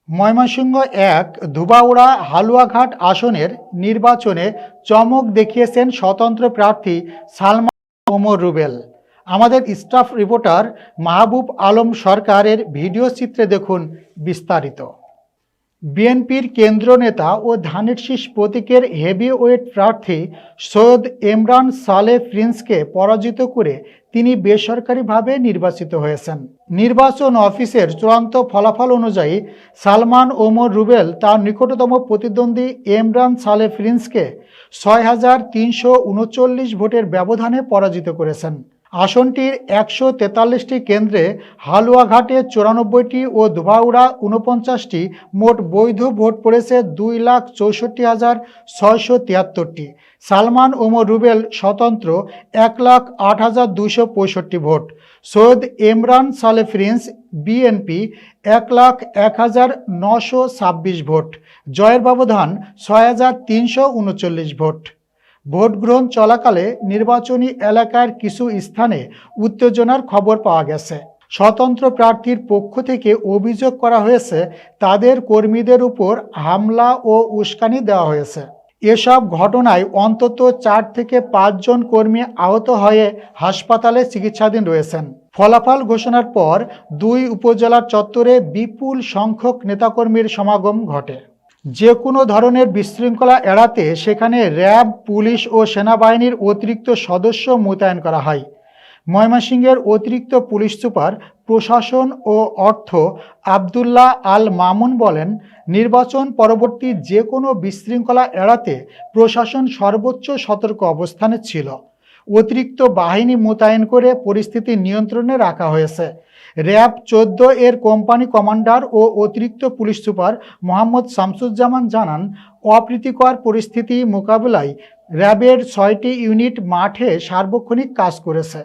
ময়মনসিংহ এক ধুবাউড়া হালুয়াঘাট আসনের নির্বাচনে চমক দেখিয়েছেন স্বতন্ত্র প্রার্থী সালমান ওমর রুবেল। আমাদের স্টাফ রিপোর্টার মাহবুব আলম সরকারের ভিডিও চিত্রে দেখুন বিস্তারিত। বিএনপির কেন্দ্র নেতা ও ধানের শীষ প্রতীকের হেভিওয়েট প্রার্থী সৈয়দ এমরান সালেহ প্রিন্সকে পরাজিত করে তিনি বেসরকারিভাবে নির্বাচিত হয়েছেন। নির্বাচন অফিসের চূড়ান্ত ফলাফল অনুযায়ী সালমান ওমর রুবেল তার নিকটতম প্রতিদ্বন্দ্বী এমরান সালেহ প্রিন্সকে ৬,৩৩৯ ভোটের ব্যবধানে পরাজিত করেছেন। আসনটির ১৪৩টি কেন্দ্রে হালুয়াঘাটে ৯৪টি ও ধুবাউড়া ৪৯টি, মোট বৈধ ভোট পড়েছে ২,৬৪,৬৭৩টি। সালমান ওমর রুবেল স্বতন্ত্র ১,০৮,২৬৫ ভোট। সৈয়দ এমরান সালেহ প্রিন্স বিএনপি ১,০১,৯২৬ ভোট। জয়ের ব্যবধান ৬,৩৩৯ ভোট। ভোট গ্রহণ চলাকালে নির্বাচনী এলাকার কিছু স্থানে উত্তেজনার খবর পাওয়া গেছে। স্বতন্ত্র প্রার্থীর পক্ষ থেকে অভিযোগ করা হয়েছে তাদের কর্মীদের উপর হামলা ও উস্কানি দেওয়া হয়েছে। এসব ঘটনায় অন্তত ৪ থেকে ৫ জন কর্মী আহত হয়ে হাসপাতালে চিকিৎসাধীন রয়েছেন। ফলাফল ঘোষণার পর ২ উপজেলার চত্বরে বিপুল সংখ্যক নেতাকর্মীর সমাগম ঘটে। যে কোনো ধরনের বিশৃঙ্খলা এড়াতে সেখানে র্যাব, পুলিশ ও সেনাবাহিনীর অতিরিক্ত সদস্য মোতায়েন করা হয়। ময়মনসিংহের অতিরিক্ত পুলিশ সুপার প্রশাসন ও অর্থ আবদুল্লাহ আল মামুন বলেন, নির্বাচন পরবর্তী যে কোনো বিশৃঙ্খলা এড়াতে প্রশাসন সর্বোচ্চ সতর্ক অবস্থানে ছিল। অতিরিক্ত বাহিনী মোতায়েন করে পরিস্থিতি নিয়ন্ত্রণে রাখা হয়েছে। র্যাব ১৪ এর কোম্পানি কমান্ডার ও অতিরিক্ত পুলিশ সুপার মোহাম্মদ শামসুজ্জামান জানান, অপ্রীতিকর পরিস্থিতি মোকাবিলায় র্যাবের ৬টি ইউনিট মাঠে সার্বক্ষণিক কাজ করেছে।